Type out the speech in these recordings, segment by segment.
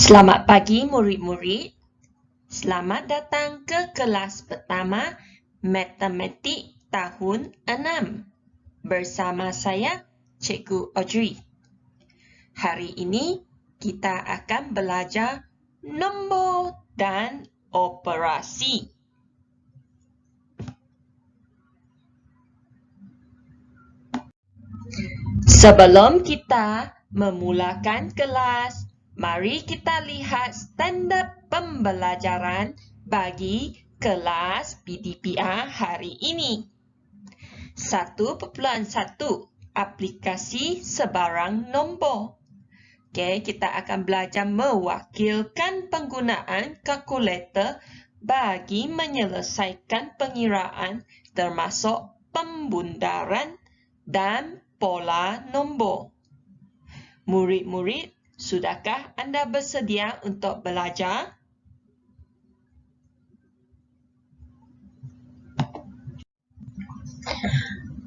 Selamat pagi murid-murid. Selamat datang ke kelas pertama Matematik tahun 6 bersama saya, Cikgu Audrey. Hari ini kita akan belajar nombor dan operasi. Sebelum kita memulakan kelas, mari kita lihat standard pembelajaran bagi kelas PDPR hari ini. 1.1 Aplikasi sebarang nombor. Okey, kita akan belajar mewakilkan penggunaan kalkulator bagi menyelesaikan pengiraan termasuk pembundaran dan pola nombor. Murid-murid, sudahkah anda bersedia untuk belajar?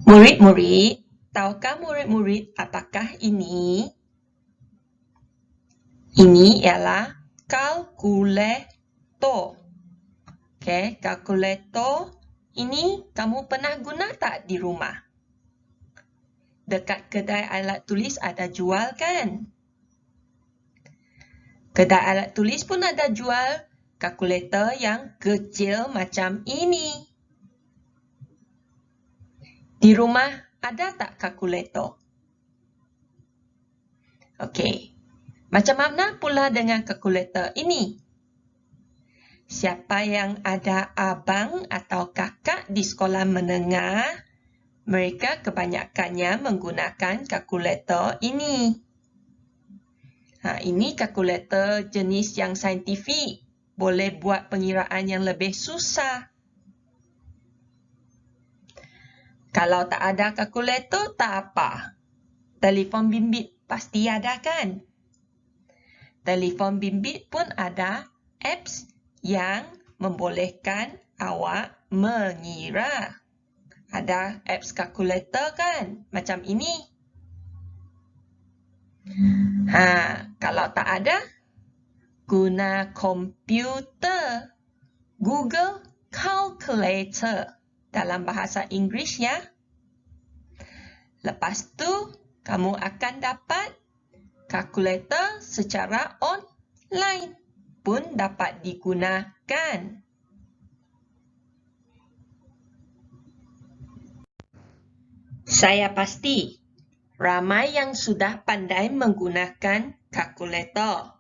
Murid-murid, tahukah murid-murid apakah ini? Ini ialah kalkulator. Okey, kalkulator ini kamu pernah guna tak di rumah? Dekat kedai alat tulis ada jual kan? Kedai alat tulis pun ada jual kalkulator yang kecil macam ini. Di rumah ada tak kalkulator? Okey. Macam mana pula dengan kalkulator ini? Siapa yang ada abang atau kakak di sekolah menengah, mereka kebanyakannya menggunakan kalkulator ini. Ini kalkulator jenis yang saintifik. Boleh buat pengiraan yang lebih susah. Kalau tak ada kalkulator, tak apa. Telefon bimbit pasti ada kan? Telefon bimbit pun ada apps yang membolehkan awak mengira. Ada apps kalkulator kan? Macam ini. Kalau tak ada, guna komputer. Google Calculator dalam bahasa Inggeris ya. Lepas tu, kamu akan dapat kalkulator secara online pun dapat digunakan. Saya pasti ramai yang sudah pandai menggunakan kalkulator.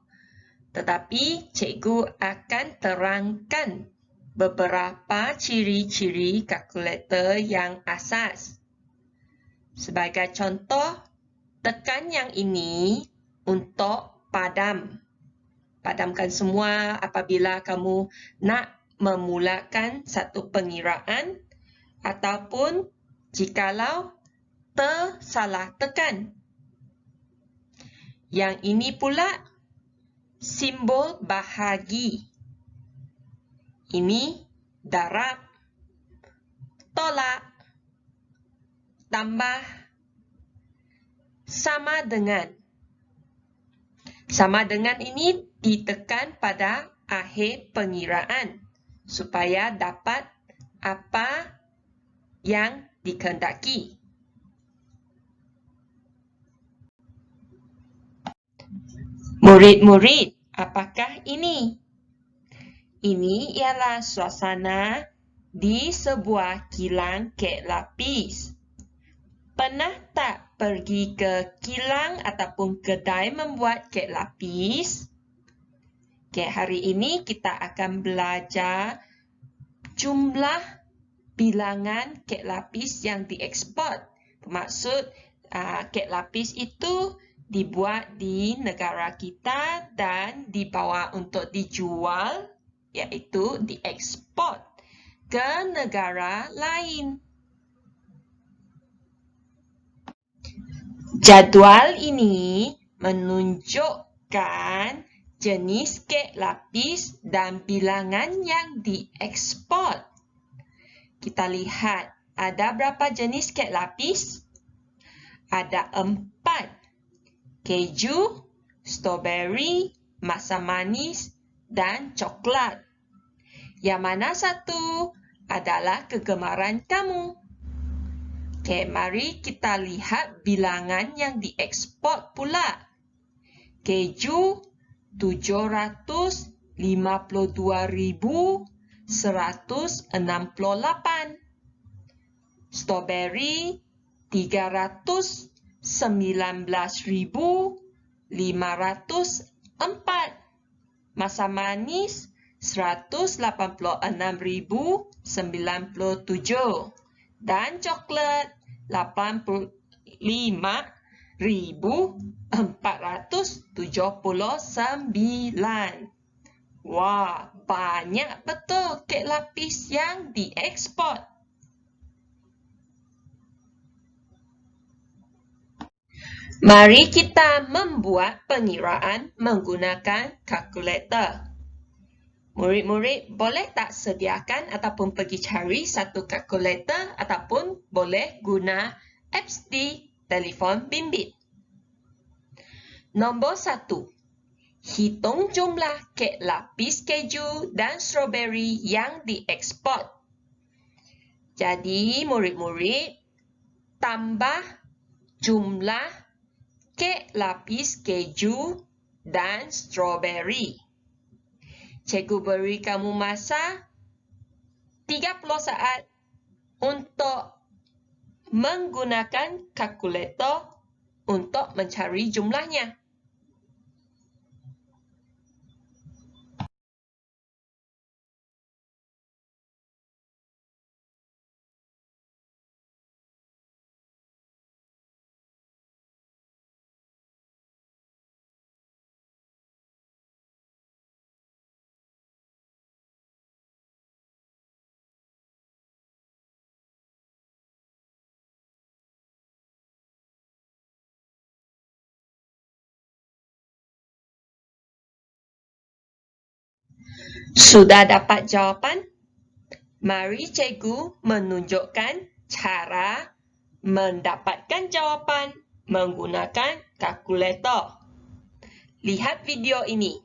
Tetapi cikgu akan terangkan beberapa ciri-ciri kalkulator yang asas. Sebagai contoh, tekan yang ini untuk padam. Padamkan semua apabila kamu nak memulakan satu pengiraan ataupun jikalau tersalah tekan. Yang ini pula simbol bahagi. Ini darab, tolak, tambah, sama dengan. Sama dengan ini ditekan pada akhir pengiraan supaya dapat apa yang dikehendaki. Murid-murid, apakah ini? Ini ialah suasana di sebuah kilang kek lapis. Pernah tak pergi ke kilang ataupun kedai membuat kek lapis? Okay, hari ini kita akan belajar jumlah bilangan kek lapis yang diekspor. Bermaksud kek lapis itu dibuat di negara kita dan dibawa untuk dijual, iaitu diekspor ke negara lain. Jadual ini menunjukkan jenis kek lapis dan bilangan yang diekspor. Kita lihat, ada berapa jenis kek lapis? Ada 4. Keju, strawberry, masam manis, dan coklat. Yang mana satu adalah kegemaran kamu? Okey, mari kita lihat bilangan yang diekspor pula. Keju 752,168. Strawberry 319,504. Masam manis 186,097. Dan coklat 85,479. Wah, banyak betul kek lapis yang diekspor. Mari kita membuat pengiraan menggunakan kalkulator. Murid-murid boleh tak sediakan ataupun pergi cari satu kalkulator ataupun boleh guna apps di telefon bimbit. Nombor 1. Hitung jumlah kek lapis keju dan strawberry yang diekspor. Jadi, murid-murid tambah jumlah kek lapis keju dan strawberry. Cikgu beri kamu masa 30 saat untuk menggunakan kalkulator untuk mencari jumlahnya. Sudah dapat jawapan? Mari cikgu menunjukkan cara mendapatkan jawapan menggunakan kalkulator. Lihat video ini.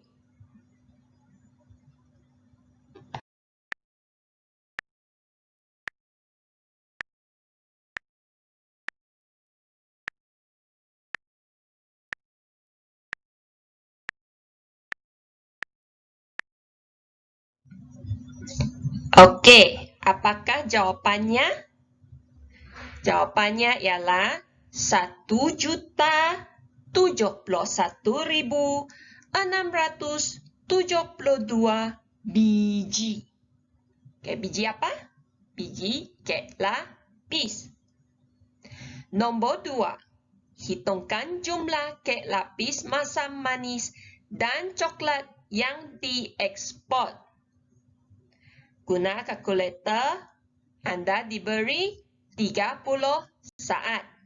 Okey, apakah jawapannya? Jawapannya ialah 1,71,672 biji. Okey, biji apa? Biji kek lapis. Nombor 2. Hitungkan jumlah kek lapis masam manis dan coklat yang diekspor. Guna kalkulator, anda diberi 30 saat.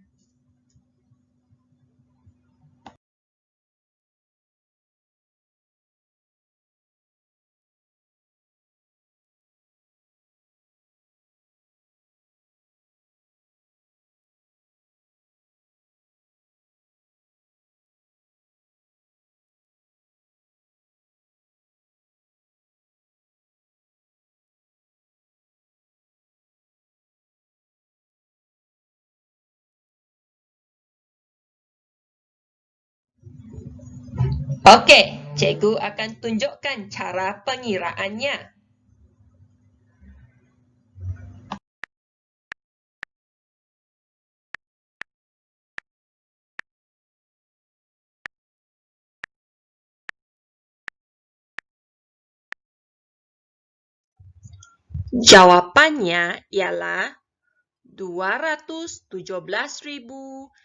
Okey, cikgu akan tunjukkan cara pengiraannya. Jawapannya ialah 217,576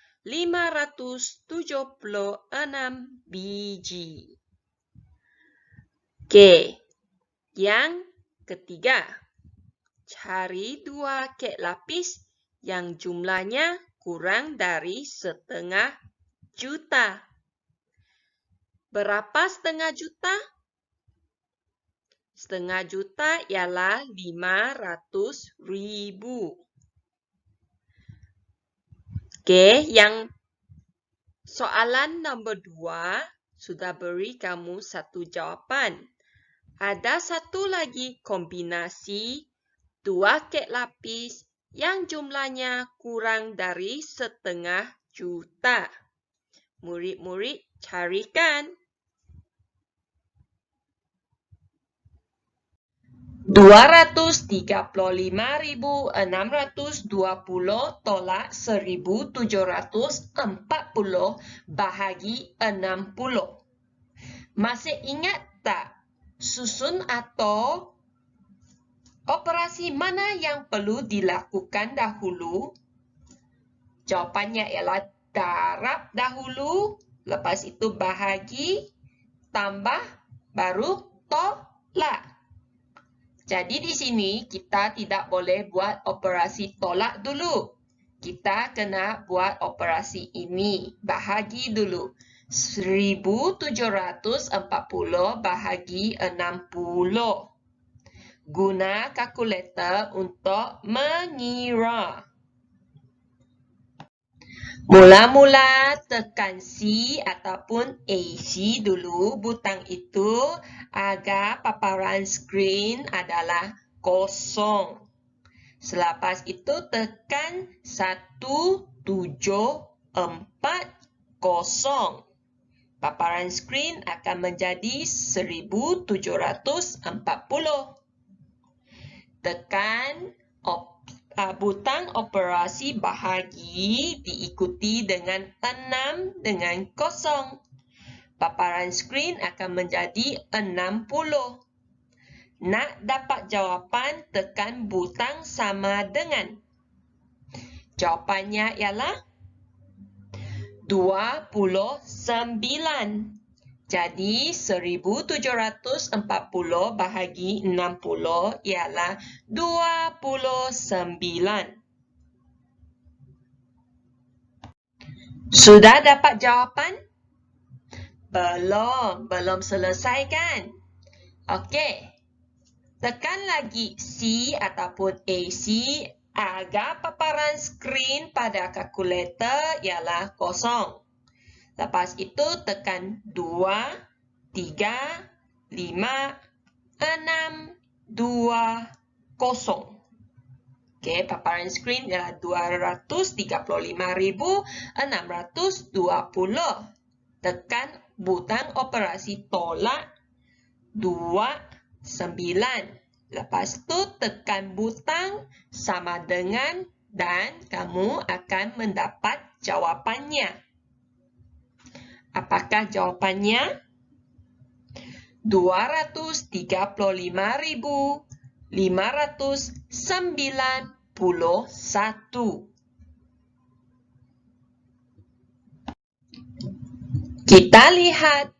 biji. Okey, yang ketiga. Cari 2 kek lapis yang jumlahnya kurang dari 0,5 juta. Berapa 0,5 juta? 0,5 juta ialah 500,000. Okey, yang soalan nombor 2, sudah beri kamu satu jawapan. Ada satu lagi kombinasi 2 kek lapis yang jumlahnya kurang dari 0,5 juta. Murid-murid carikan. 235.620 tolak 1.740 bahagi 60. Masih ingat tak susun atau operasi mana yang perlu dilakukan dahulu? Jawapannya ialah darab dahulu, lepas itu bahagi, tambah, baru tolak. Jadi di sini kita tidak boleh buat operasi tolak dulu. Kita kena buat operasi ini, bahagi dulu. 1.740 bahagi 60. Guna kalkulator untuk mengira. Mula-mula tekan C ataupun AC dulu butang itu agar paparan skrin adalah kosong. Selepas itu tekan 1740. Paparan skrin akan menjadi 1.740. Tekan butang operasi bahagi diikuti dengan 6 dengan 0. Paparan skrin akan menjadi 60. Nak dapat jawapan, tekan butang sama dengan. Jawapannya ialah 29. Jadi 1.740 bahagi 60 ialah 29. Sudah dapat jawapan? Belum selesai kan? Okey. Tekan lagi C ataupun AC agar paparan skrin pada kalkulator ialah kosong. Lepas itu tekan 2, 3, 5, 6, 2, 0. Okey, paparan skrin ialah 235.620. Tekan butang operasi tolak 29. Lepas tu tekan butang sama dengan dan kamu akan mendapat jawapannya. Apakah jawapannya? 235.591. Kita lihat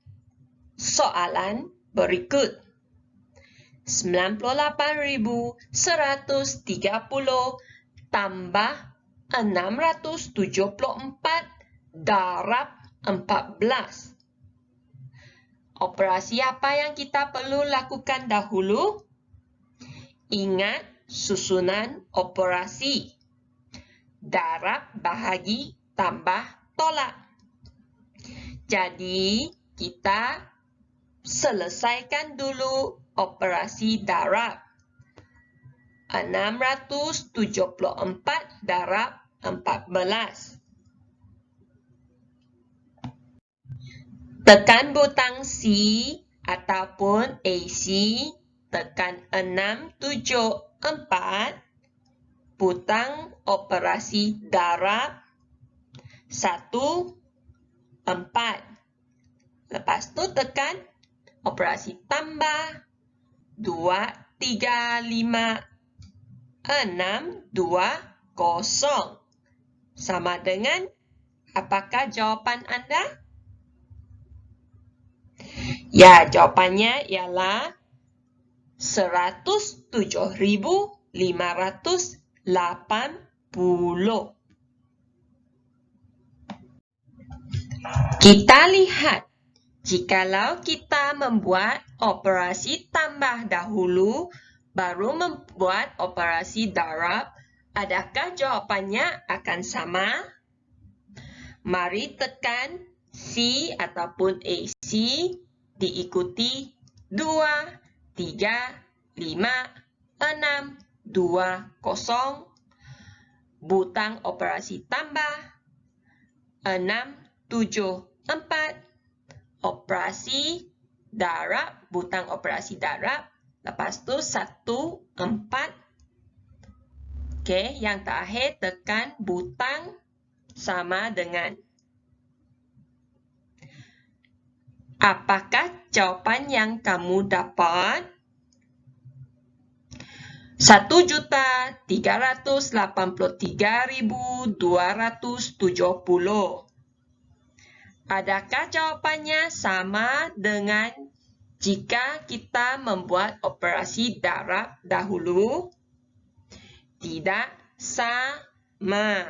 soalan berikut. 98.130 tambah 674 darab 14. Operasi apa yang kita perlu lakukan dahulu? Ingat susunan operasi. Darab, bahagi, tambah, tolak. Jadi, kita selesaikan dulu operasi darab. 674 darab 14. Tekan butang C ataupun AC, tekan 674, butang operasi darab 1, 4. Lepas tu tekan operasi tambah 2, 3, 5, 6, 2, 0. Sama dengan, apakah jawapan anda? Ya, jawapannya ialah 107.580. Kita lihat, jikalau kita membuat operasi tambah dahulu, baru membuat operasi darab, adakah jawapannya akan sama? Mari tekan C ataupun AC diikuti 2, 3, 5, 6, 2, 0. Butang operasi tambah 6, 7, 4. Operasi darab, butang operasi darab. Lepas tu 1, 4. Okey, yang terakhir tekan butang sama dengan. Apakah jawapan yang kamu dapat? 1.383.270. Adakah jawapannya sama dengan jika kita membuat operasi darab dahulu? Tidak sama.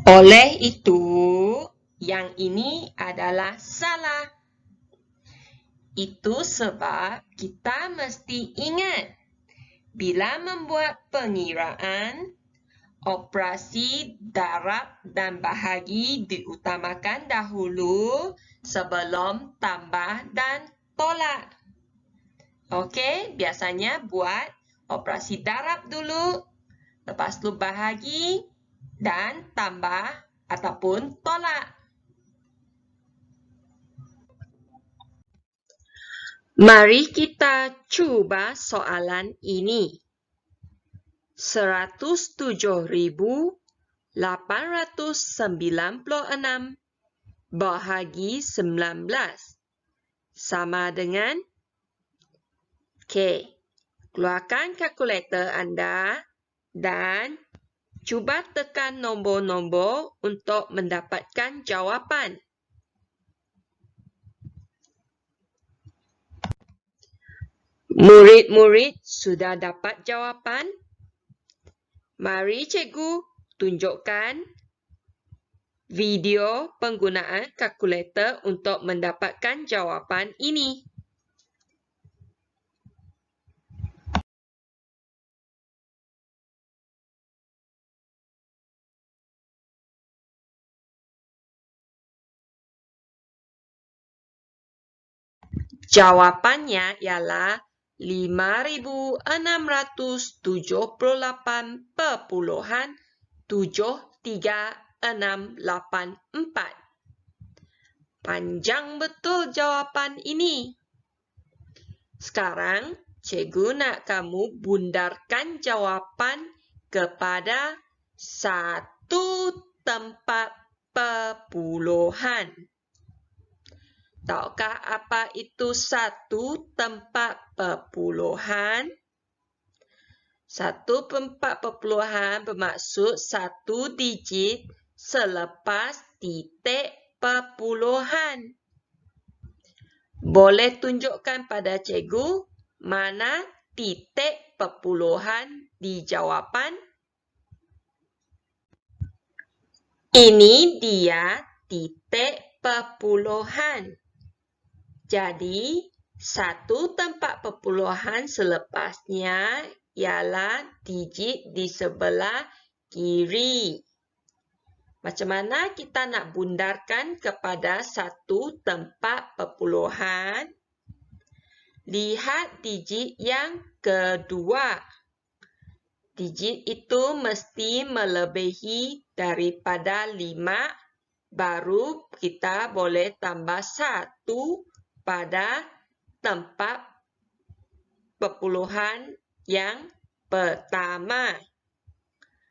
Oleh itu, yang ini adalah salah. Itu sebab kita mesti ingat, bila membuat pengiraan, operasi darab dan bahagi diutamakan dahulu sebelum tambah dan tolak. Okey, biasanya buat operasi darab dulu, lepas tu bahagi dan tambah ataupun tolak. Mari kita cuba soalan ini. 107.896 bahagi 19 sama dengan. Okey, keluarkan kalkulator anda dan cuba tekan nombor-nombor untuk mendapatkan jawapan. Murid-murid sudah dapat jawapan? Mari cikgu tunjukkan video penggunaan kalkulator untuk mendapatkan jawapan ini. Jawapannya ialah 5.678.7364. Panjang betul jawapan ini. Sekarang, cikgu nak kamu bundarkan jawapan kepada satu tempat perpuluhan. Tahukah apa itu satu tempat perpuluhan? Satu tempat perpuluhan bermaksud satu digit selepas titik perpuluhan. Boleh tunjukkan pada cikgu mana titik perpuluhan di jawapan? Ini dia titik perpuluhan. Jadi, satu tempat perpuluhan selepasnya ialah digit di sebelah kiri. Macam mana kita nak bundarkan kepada satu tempat perpuluhan? Lihat digit yang kedua. Digit itu mesti melebihi daripada 5, baru kita boleh tambah 1 pada tempat perpuluhan yang pertama.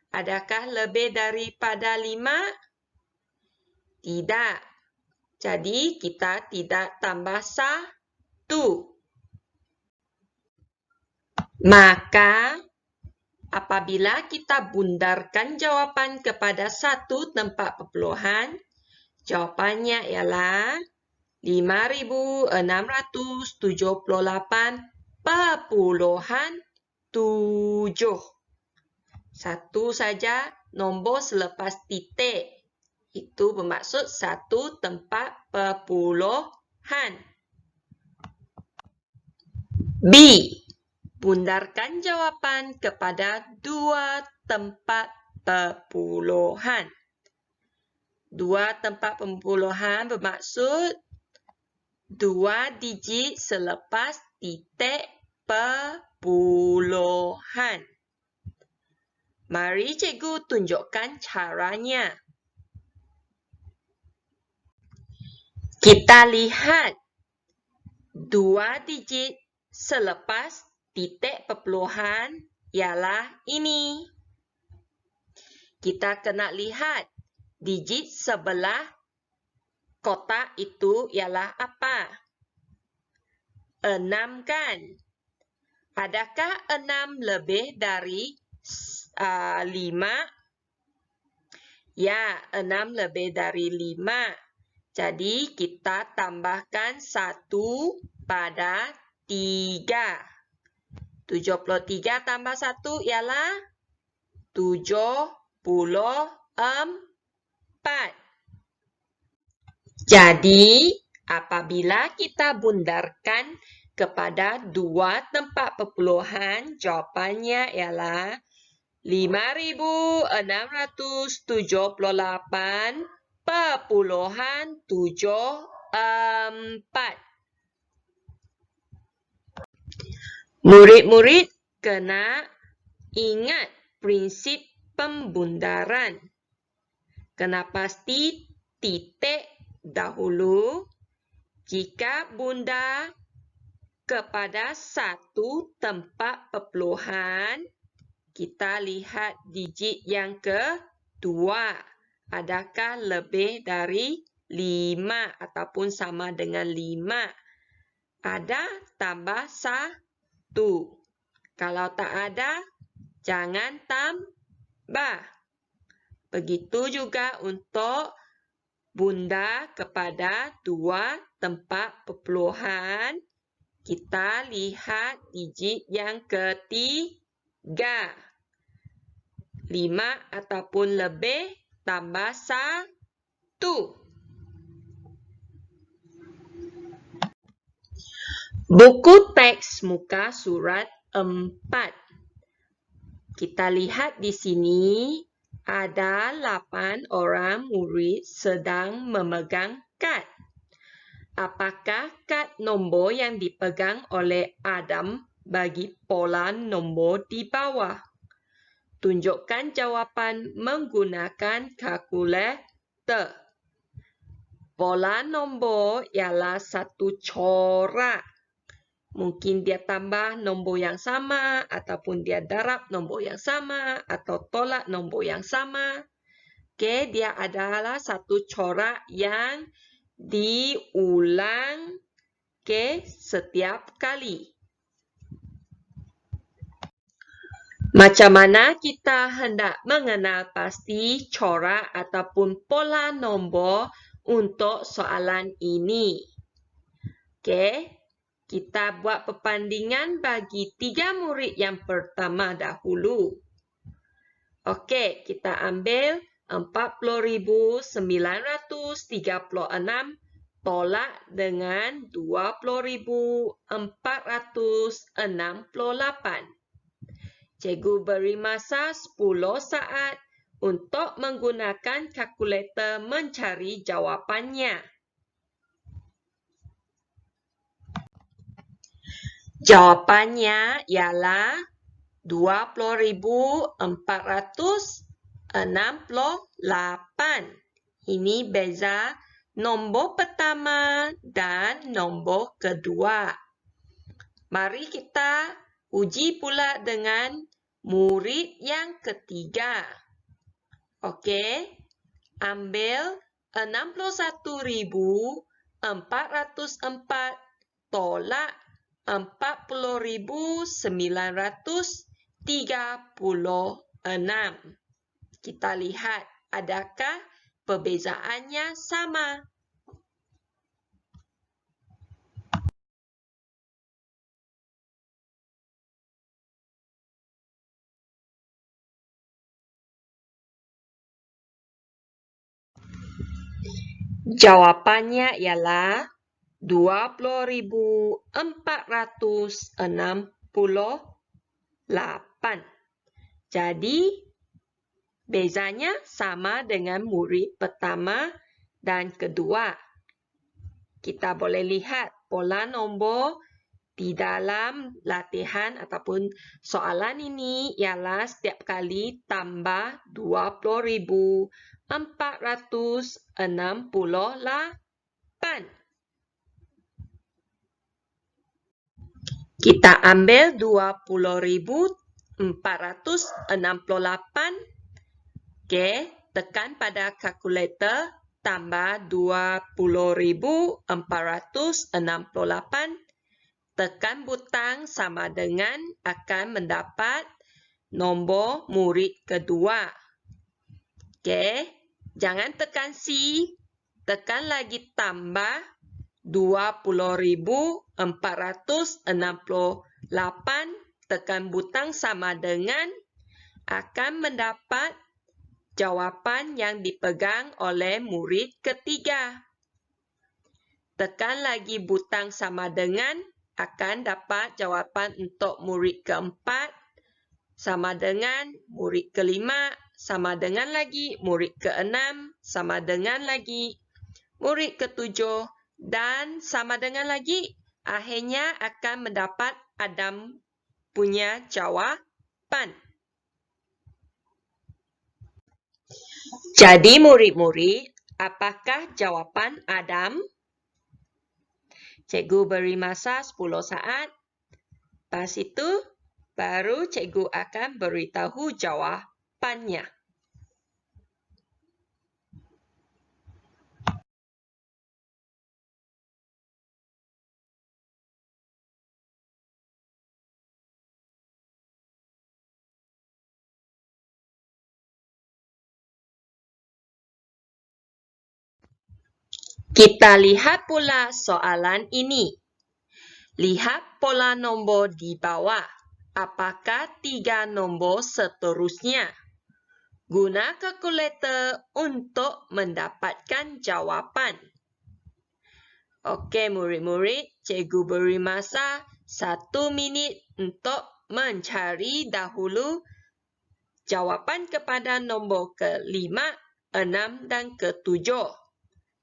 Adakah lebih daripada 5? Tidak. Jadi, kita tidak tambah 1. Maka, apabila kita bundarkan jawapan kepada satu tempat perpuluhan, jawapannya ialah 5.678.7. Satu saja nombor selepas titik. Itu bermaksud satu tempat perpuluhan. B. Bundarkan jawapan kepada 2 tempat perpuluhan. Dua tempat pembuluhan bermaksud dua digit selepas titik perpuluhan. Mari cikgu tunjukkan caranya. Kita lihat dua digit selepas titik perpuluhan ialah ini. Kita kena lihat digit sebelah kotak itu ialah apa? 6 kan? Adakah 6 lebih dari 5? Ya, 6 lebih dari 5. Jadi, kita tambahkan 1 pada 3. 73 tambah 1 ialah 74. Jadi, apabila kita bundarkan kepada dua tempat perpuluhan, jawapannya ialah 5.678,74. Murid-murid kena ingat prinsip pembundaran. Kena pasti titik dahulu. Jika bundar kepada satu tempat perpuluhan, kita lihat digit yang kedua. Adakah lebih dari 5 ataupun sama dengan 5? Ada, tambah 1. Kalau tak ada, jangan tambah. Begitu juga untuk bundar kepada dua tempat perpuluhan. Kita lihat digit yang ketiga. 5 ataupun lebih tambah 1. Buku teks muka surat 4. Kita lihat di sini ada 8 orang murid sedang memegang kad. Apakah kad nombor yang dipegang oleh Adam bagi pola nombor di bawah? Tunjukkan jawapan menggunakan kalkulator. Pola nombor ialah satu corak. Mungkin dia tambah nombor yang sama, ataupun dia darab nombor yang sama, atau tolak nombor yang sama. Okey, dia adalah satu corak yang diulang setiap kali. Macam mana kita hendak mengenal pasti corak ataupun pola nombor untuk soalan ini? Okey. Kita buat perbandingan bagi 3 murid yang pertama dahulu. Okey, kita ambil 40.936 tolak dengan 20.468. Cikgu beri masa 10 saat untuk menggunakan kalkulator mencari jawapannya. Jawapannya ialah 20.468. Ini beza nombor pertama dan nombor kedua. Mari kita uji pula dengan murid yang ketiga. Okey, ambil 61.404 tolak 40.936. Kita lihat adakah perbezaannya sama. Jawapannya ialah 20.468. Jadi, Bezanya sama dengan murid pertama dan kedua. Kita boleh lihat pola nombor di dalam latihan ataupun soalan ini ialah setiap kali tambah 20,468. Kita ambil 20,468. Okey, tekan pada kalkulator tambah 20,468. Tekan butang sama dengan akan mendapat nombor murid kedua. Okey, jangan tekan C. Tekan lagi tambah 20,468. Tekan butang sama dengan akan mendapat jawapan yang dipegang oleh murid ketiga. Tekan lagi butang sama dengan akan dapat jawapan untuk murid keempat, sama dengan murid kelima, sama dengan lagi murid keenam, sama dengan lagi murid ketujuh, dan sama dengan lagi akhirnya akan mendapat Adam punya jawapan. Jadi murid-murid, apakah jawapan Adam? Cikgu beri masa 10 saat. Lepas itu, baru cikgu akan beritahu jawapannya. Kita lihat pula soalan ini. Lihat pola nombor di bawah. Apakah 3 nombor seterusnya? Guna kalkulator untuk mendapatkan jawapan. Okey murid-murid, cikgu beri masa 1 minit untuk mencari dahulu jawapan kepada nombor ke-5, 6 dan ke-7.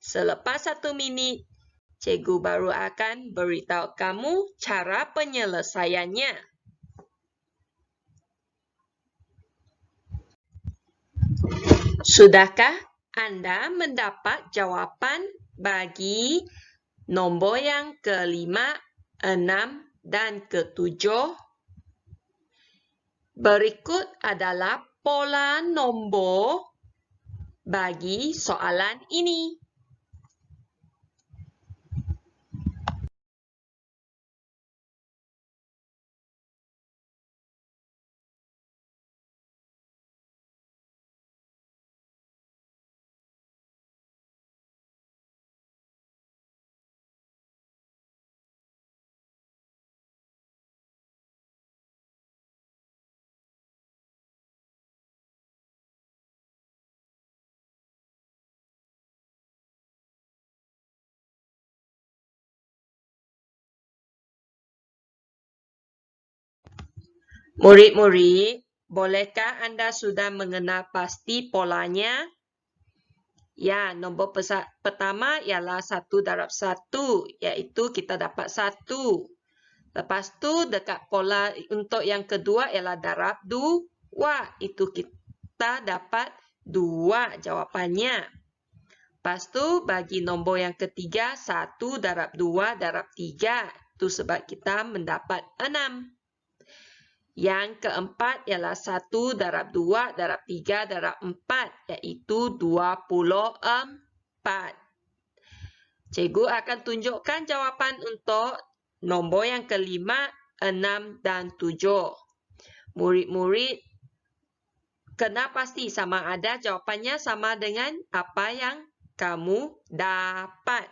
Selepas 1 minit, cikgu baru akan beritahu kamu cara penyelesaiannya. Sudahkah anda mendapat jawapan bagi nombor yang ke-5, 6 dan ke-7? Berikut adalah pola nombor bagi soalan ini. Murid-murid, bolehkah anda sudah mengenal pasti polanya? Ya, nombor pertama ialah 1 darab 1, iaitu kita dapat 1. Lepas tu, dekat pola untuk yang kedua ialah darab 2, itu kita dapat 2 jawapannya. Lepas tu, bagi nombor yang ketiga, 1 darab 2 darab 3, itu sebab kita mendapat 6. Yang keempat ialah 1 darab 2 darab 3 darab 4, iaitu 24. Cikgu akan tunjukkan jawapan untuk nombor yang kelima, 6 dan 7. Murid-murid kena pasti sama ada jawapannya sama dengan apa yang kamu dapat.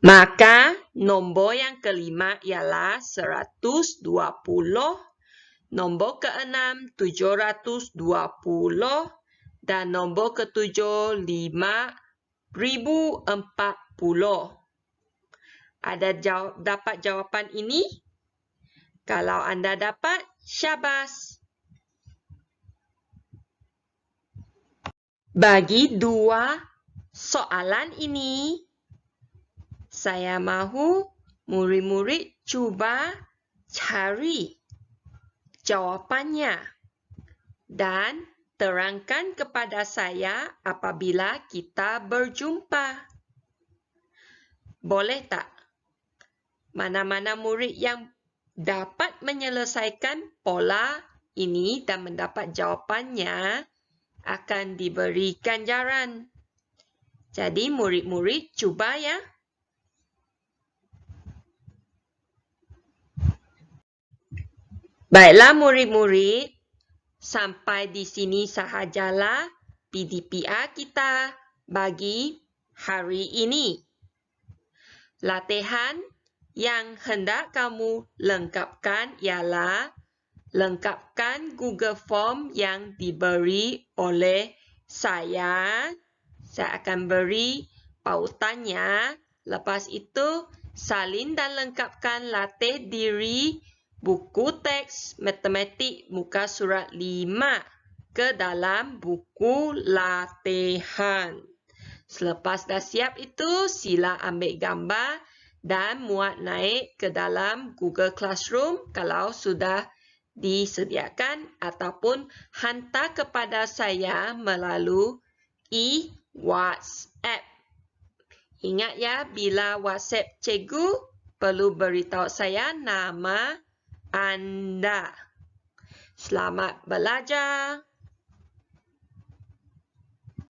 Maka nombor yang kelima ialah 120, nombor keenam 720, dan nombor ketujuh 5040. Ada dapat jawapan ini? Kalau anda dapat, syabas. Bagi dua soalan ini, saya mahu murid-murid cuba cari jawapannya dan terangkan kepada saya apabila kita berjumpa. Boleh tak? Mana-mana murid yang dapat menyelesaikan pola ini dan mendapat jawapannya akan diberi ganjaran. Jadi murid-murid cuba ya. Baiklah murid-murid, sampai di sini sahajalah PDPR kita bagi hari ini. Latihan yang hendak kamu lengkapkan ialah lengkapkan Google Form yang diberi oleh saya. Saya akan beri pautannya. Lepas itu, salin dan lengkapkan latih diri buku teks matematik muka surat 5 ke dalam buku latihan. Selepas dah siap itu, sila ambil gambar dan muat naik ke dalam Google Classroom kalau sudah disediakan ataupun hantar kepada saya melalui WhatsApp. Ingat ya, bila WhatsApp cikgu, perlu beritahu saya nama anda. Selamat belajar.